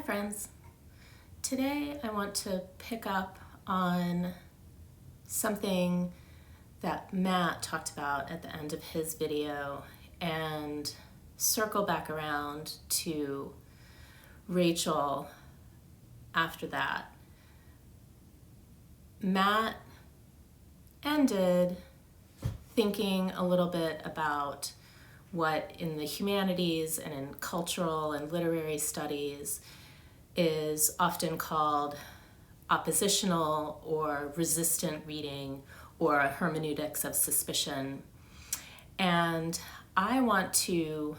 friends. Today I want to pick up on something that Matt talked about at the end of his video and circle back around to Rachel after that. Matt ended thinking a little bit about what in the humanities and in cultural and literary studies is often called oppositional or resistant reading or a hermeneutics of suspicion. And I want to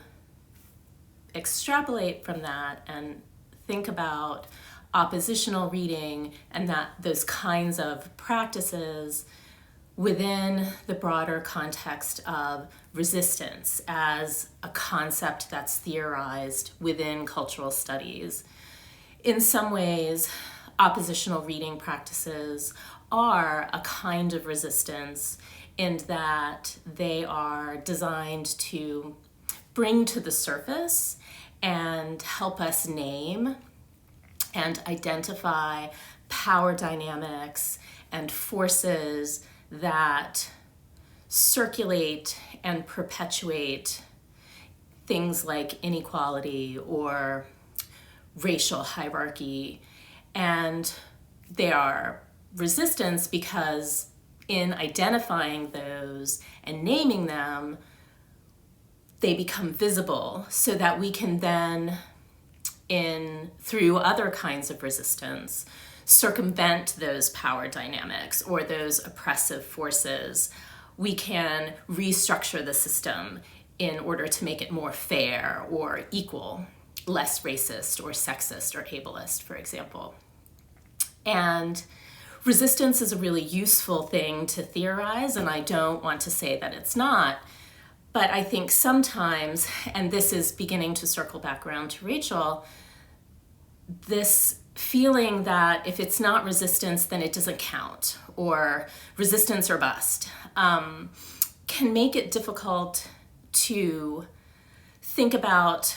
extrapolate from that and think about oppositional reading and those kinds of practices within the broader context of resistance as a concept that's theorized within cultural studies. In some ways, oppositional reading practices are a kind of resistance in that they are designed to bring to the surface and help us name and identify power dynamics and forces that circulate and perpetuate things like inequality or racial hierarchy. And they are resistance because in identifying those and naming them, they become visible so that we can then, through other kinds of resistance, circumvent those power dynamics or those oppressive forces. We can restructure the system in order to make it more fair or equal, less racist or sexist or ableist, for example. And resistance is a really useful thing to theorize, and I don't want to say that it's not, but I think sometimes, and this is beginning to circle back around to Rachel, this feeling that if it's not resistance, then it doesn't count, or resistance or bust, can make it difficult to think about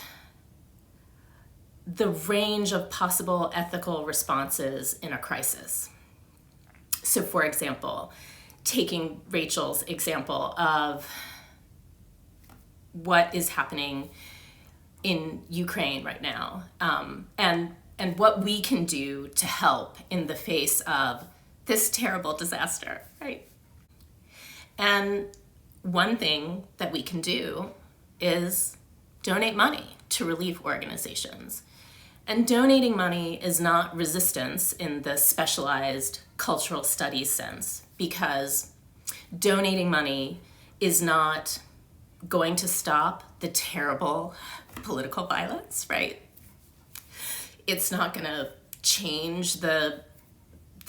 the range of possible ethical responses in a crisis. So for example, taking Rachel's example of what is happening in Ukraine right now, and what we can do to help in the face of this terrible disaster, right? And one thing that we can do is donate money to relief organizations. And donating money is not resistance in the specialized cultural studies sense, because donating money is not going to stop the terrible political violence, right? It's not going to change the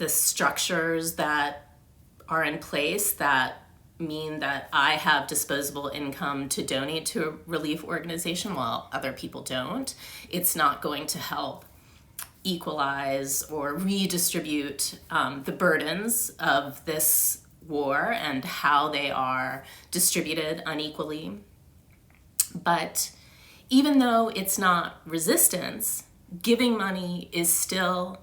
structures that are in place that mean that I have disposable income to donate to a relief organization while other people don't. It's not going to help equalize or redistribute the burdens of this war and how they are distributed unequally. But even though it's not resistance, giving money is still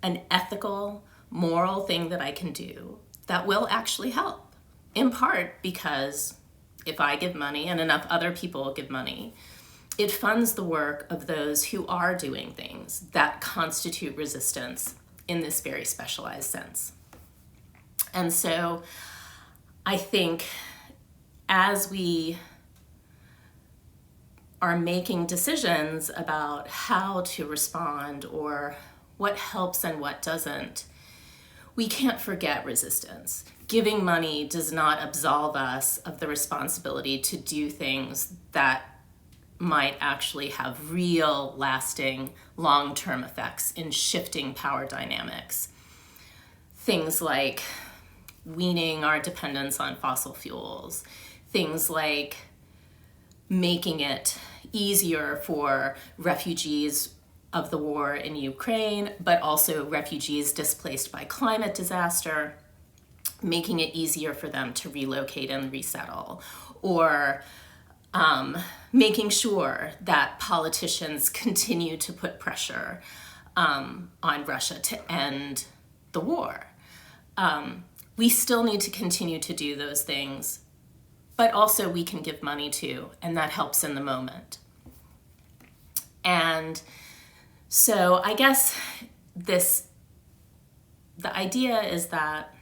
an ethical, moral thing that I can do that will actually help. In part because if I give money and enough other people give money, it funds the work of those who are doing things that constitute resistance in this very specialized sense. And so I think as we are making decisions about how to respond or what helps and what doesn't, we can't forget resistance. Giving money does not absolve us of the responsibility to do things that might actually have real, lasting, long-term effects in shifting power dynamics. Things like weaning our dependence on fossil fuels, things like making it easier for refugees of the war in Ukraine, but also refugees displaced by climate disaster, making it easier for them to relocate and resettle, or making sure that politicians continue to put pressure on Russia to end the war. We still need to continue to do those things, but also we can give money too, and that helps in the moment. And so I guess the idea is that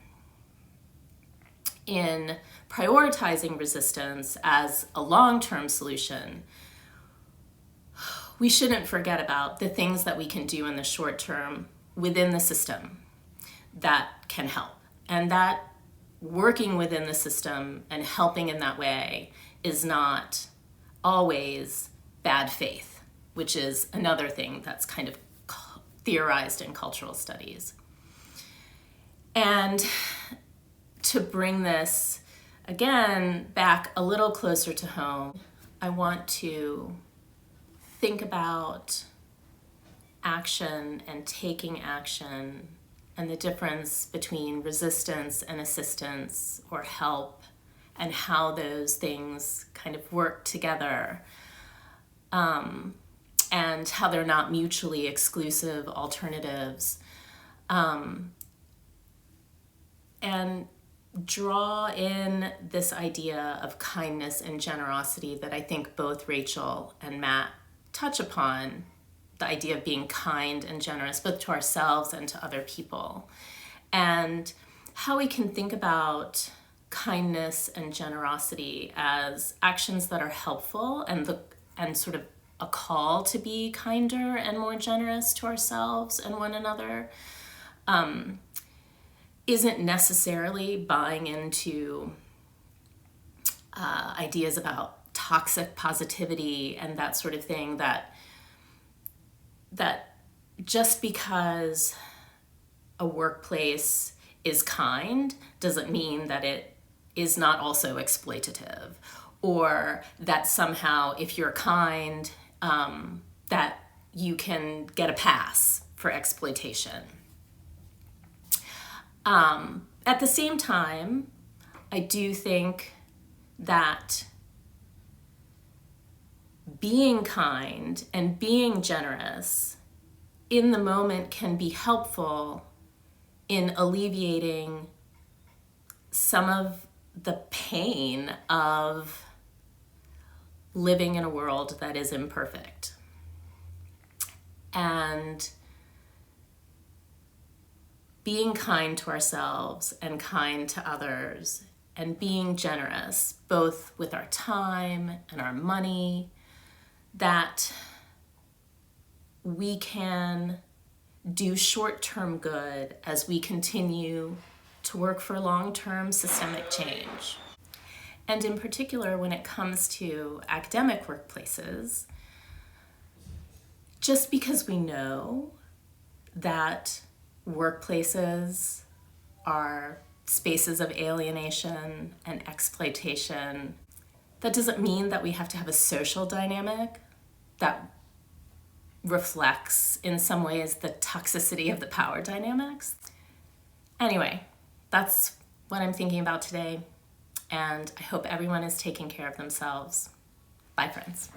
in prioritizing resistance as a long-term solution, we shouldn't forget about the things that we can do in the short term within the system that can help. And that working within the system and helping in that way is not always bad faith, which is another thing that's kind of theorized in cultural studies. And to bring this, again, back a little closer to home, I want to think about action and taking action and the difference between resistance and assistance or help and how those things kind of work together, and how they're not mutually exclusive alternatives. And draw in this idea of kindness and generosity that I think both Rachel and Matt touch upon, the idea of being kind and generous, both to ourselves and to other people, and how we can think about kindness and generosity as actions that are helpful and sort of a call to be kinder and more generous to ourselves and one another. Isn't necessarily buying into ideas about toxic positivity and that sort of thing, that just because a workplace is kind doesn't mean that it is not also exploitative, or that somehow if you're kind, that you can get a pass for exploitation. At the same time, I do think that being kind and being generous in the moment can be helpful in alleviating some of the pain of living in a world that is imperfect. And being kind to ourselves and kind to others and being generous, both with our time and our money, that we can do short-term good as we continue to work for long-term systemic change. And in particular, when it comes to academic workplaces, just because we know that workplaces are spaces of alienation and exploitation, that doesn't mean that we have to have a social dynamic that reflects in some ways the toxicity of the power dynamics. Anyway, that's what I'm thinking about today, and I hope everyone is taking care of themselves. Bye, friends.